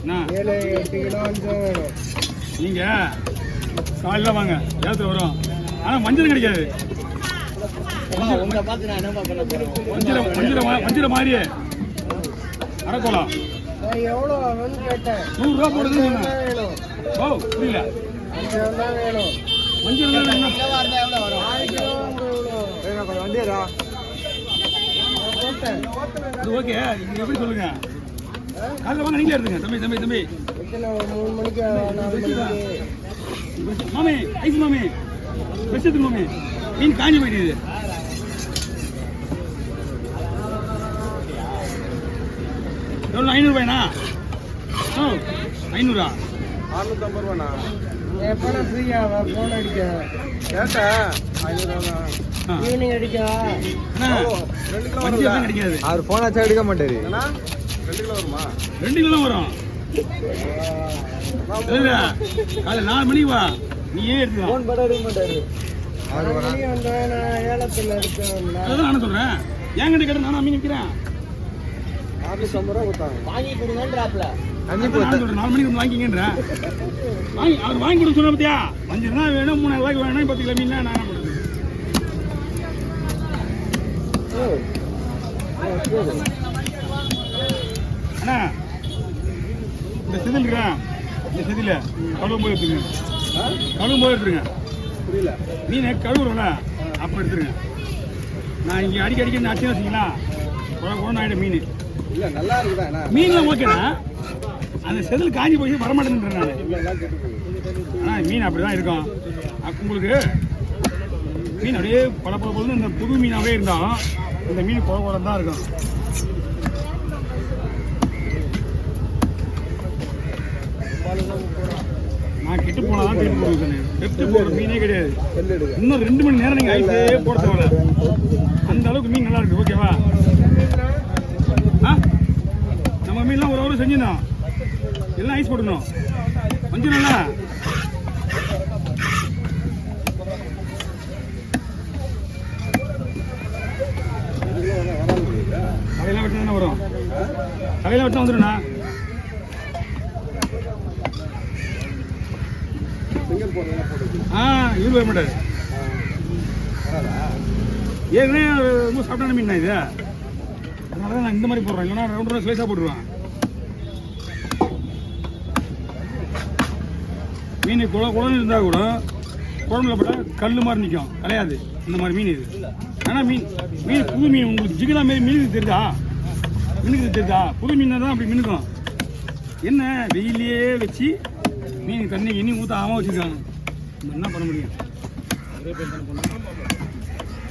7 8 kilo 5 வேணும். நீங்க காலையில் வாங்க ஏலத்தில் வரும். ஆனால் மஞ்சள் கிடைக்காது. வஞ்சிர மாதிரியே அரைக்கோலாம் எவ்வளோ கேட்டேன். 100 ரூபா போடுது. ஓ புரியல. வேணும் மஞ்சள் வண்டியரா அது ஓகே. நீங்கள் எப்படி சொல்லுங்க. காலையில் வாங்க நீங்களே எடுத்துங்க. தம்பி 3 மணிக்கு 4 மணிக்கு. மாமி ஐஸ் மாமி வச்சதுக்கு மாமி மீன் காஞ்சி போயிடுது. எவ்வளோ 500 ரூபாய்ண்ணா? ஓ 500 650 ரூபாண்ணா. எப்போனா ஃப்ரீயா ஃபோன் அடிக்க கேட்டேன். 500 ஈவினிங் அடிக்கா. 2 கிலோ கிடைக்காது. அவர் ஃபோன் ஆச்சா எடுக்க மாட்டாரு. 2 கிலோ வருமா? 2 கிலோ வரும். காலை 4 மணிக்கு வா. நீ ஏன் எடுத்துக்கலாம். ஃபோன் படம் எடுக்க மாட்டாரு. 6 மணிக்கு வந்தேன். நான் ஏலத்தில் இருக்கேன். அதான் நானும் சொல்கிறேன். ஏன் கிட்ட கேட்டு நானும் மீன் விற்கிறேன். 650 ரூபா கொடுத்தாங்க. வாங்கி கொடுங்கன்றாப்ல. 4 மணிக்கு வந்து வாங்கிங்கன்றேன். அவர் வாங்கி கொடுக்க சொன்ன பார்த்தியா. 5 தான் வேணும், 3000 ரூபாய்க்கு வேணும். 10 கிலோ மீன் நான் என்ன பண்ணுறது. அண்ணா இந்த செதில் இருக்கிறேன். இந்த செதில கழுவும் போது எடுத்துருங்க. கழுவும் போது எடுத்துருங்க. புரியல. மீன் கழுவுறோம்ல அப்போ எடுத்துருங்க. நான் இங்கே அடிக்கடி அடிச்சு வச்சிங்களா குழந்தை ஆகிடும் மீன். இல்லை நல்லா இருக்குதா மீன்லாம் ஓகேண்ணா. அந்த செதில் காஞ்சி போய் வரமாட்டேன்றேன் நான். ஆனால் மீன் அப்படி தான் இருக்கும். உங்களுக்கு மீன் அப்படியே பல பொழுது இந்த புது மீனாகவே இருந்தாலும் இந்த மீன் குழந்தை தான் இருக்கும். நான் கிட்ட போனால் தான் திருப்பி போடுவேன். வெப்டு போடுற மீனே கிடையாது. இன்னும் 2 மணி நேரம் நீங்கள் ஐஸே போட தேவை. அந்த அளவுக்கு மீன் நல்லா இருக்கு. ஓகேவா? நம்ம மீன்லாம் ஒரு ஹவர் செஞ்சிடணும். எல்லாம் ஐஸ் போடணும். கொஞ்சம் நல்லா தலையெல்லாம் வெட்டினா தானே வரும். தலையெல்லாம் வெட்டினா வந்துடுண்ணா. இவர் வர மாட்டாரு. ஏற்கனவே ரொம்ப சாப்பிட்டான மீன் இது. அதனால தான் நான் இந்த மாதிரி போடுறேன். இல்லைன்னா ரவுண்ட் ஸ்லைஸாக போட்டுருவேன். மீன் குழம்பு இருந்தால் கூட குழம்புல போட்டால் கல் மாதிரி நிற்கும். கிடையாது இந்த மாதிரி மீன் இது. ஆனால் மீன் புது மீன் உங்களுக்கு ஜிகிலா மாரி மீனுக்கு தெரியுதா? மீனுக்கு தெரியுதா? புது மீன் தான் அப்படி மினுக்கும். என்ன வெயிலே வச்சு மீன் தண்ணி இனி ஊற்றாமல் வச்சுருக்காங்க. என்ன பண்ண முடியும்.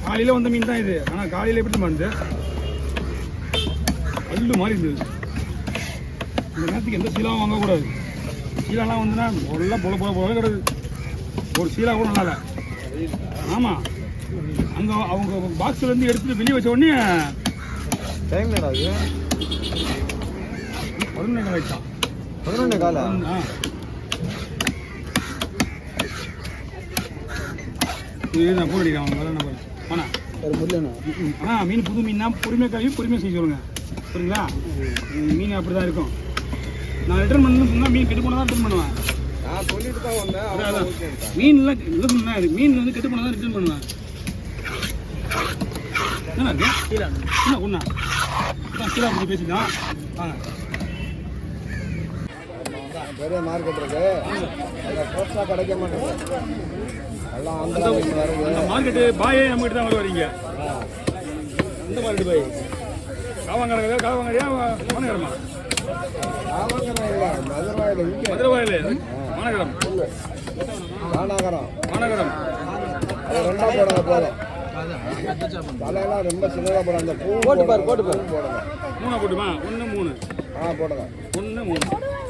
காலையில் வந்த மீன் தான் இது. ஆனால் காலையில் எப்படி இருந்தது? கல்லு மாதிரி இருந்தது. இந்த நேரத்துக்கு எந்த சீலாவும் வாங்கக்கூடாது. சீலாலாம் வந்துன்னா எல்லாம் போல கிடக்குது. ஒரு சீலா கூட நல்லா. ஆமாம், அங்கே அவங்க பாக்ஸ்லேருந்து எடுத்துட்டு வெளியே வச்ச உடனே டைம் நேராது 11 கால் ஆயிடுச்சான். 11 காலா? நான் போட அடிக்கிறேன். அவங்க நம்பர் ஆனால் ஒரு முடியலண்ணா. மீன் புது மீன்னா பொறுமையாக கழுவி பொறுமையாக செய்ய சொல்லுங்க. புரியுங்களா? மீன் அப்படி தான் இருக்கும். நான் ரிட்டர்ன் பண்ணணும்னு சொன்னால் மீன் கெட்டு போனால் தான் ரிட்டர்ன் பண்ணுவேன். நான் சொல்லிட்டு தான் வந்தேன். மீன்லாம் இல்லை சொன்னேன். மீன் வந்து கெட்டு போனால் தான் ரிட்டர்ன் பண்ணுவேன். என்ன இருக்கு என்ன ஒன்றா கீழே பற்றி பேசிக்கலாம். வாங்க. பெரிய மார்க்கெட் இருக்கு. அந்த ஃப்ரெஷ்ஷாக கிடைக்க மாட்டேங்குது. எல்லாம் அந்த மார்க்கெட்டு பாயே நம்மகிட்ட தான் வருவாங்க. அந்த மார்க்கெட்டு பாய் காவாங்கரையா மாநகரமா? மதுரவாயில் மாநகரம். மாநகரம் ரெண்டா போடுங்க போதும். தலையெல்லாம் ரொம்ப சின்னதாக போட. அந்த பூ போட்டு போடுங்க. 3 போட்டுமா? 1 3 போடுங்க. 1 3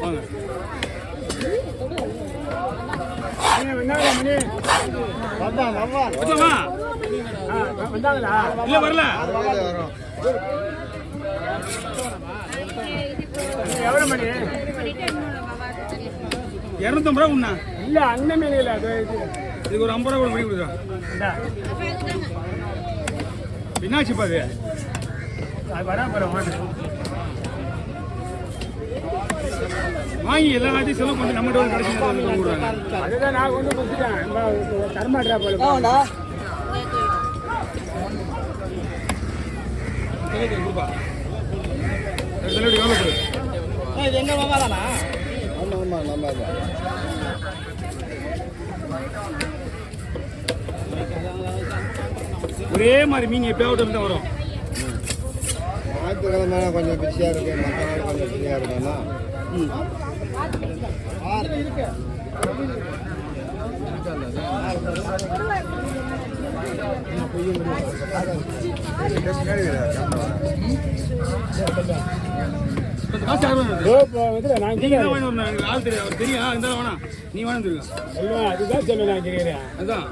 வாங்க. இல்ல வரல. எவ்வளவு மணி? 250 ரூபா உண்ணா. இல்ல அந்த மீன் இல்ல. இதுக்கு ஒரு 50 ரூபா கூட மணி கொடுக்குறோம். என்னாச்சுப்பா அது? வரா போற வாங்கி எல்லாத்தையும் செலவு பண்ணி நம்மகிட்ட ஒரு கடைசி நேரத்தில் கொடுக்குறாங்க. அதுதான் நான் கொண்டு கொடுத்துட்டேன். தரமாட்டா போல. கொடுப்பா செலவு எவ்வளோ கொடு. இது எங்க வாங்கலாம்ண்ணா? ஆமா ஆமா நம்ம ஒரே மாதிரி மீன் எப்பயாவது தான் வரும். ஞாயிற்றுக்கிழமை கொஞ்சம் பிஸியாக இருக்கு, மற்ற நாள் கொஞ்சம் ஃப்ரீயாக இருக்கும்ண்ணா. காசு யாரும் நான் ஆள் தெரியும், அவர் தெரியும். இருந்தாலும் வேணாம், நீ வேணும் தெரியும். அதுதான் சொல்ல நான் கேட்கிறேன். அதுதான்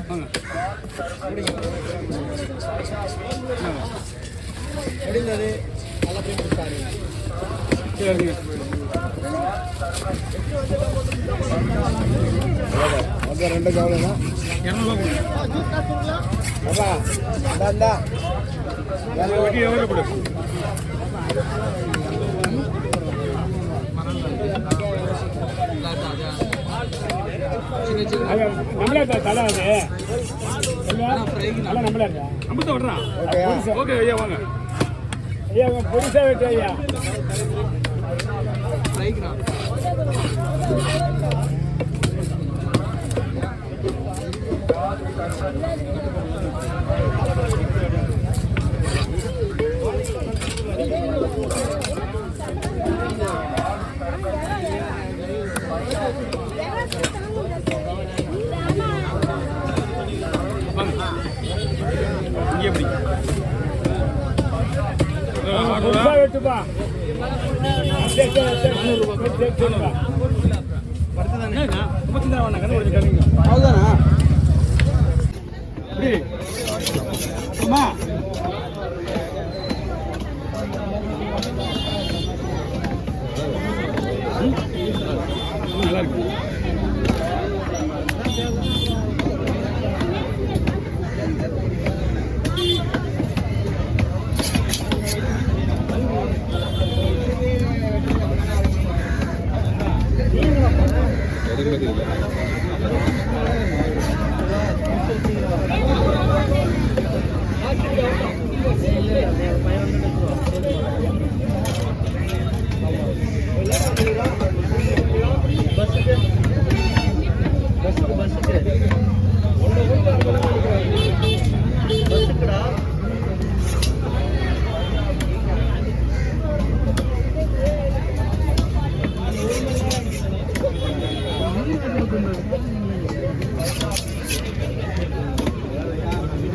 வாங்க முடிந்தது நல்லா போய் கொடுத்தாரு. சரிங்க. அப்போ 2 கவலைண்ணா 200 கொடுங்க. அப்பா அந்தா வட்டி எவ்வளோ கொடு. நம்மளே தலை அது நல்லா நம்மளே இருக்கா ஐம்பத்த விட்றான். ஓகே ஐயா வாங்க. ஐயா புதுசாக வெட்டு ஐயா. இங்கே எப்படி புதுசாக வெட்டுப்பா. அவ்வளோதானா? இப்படி அம்மா நல்லா இருக்கு.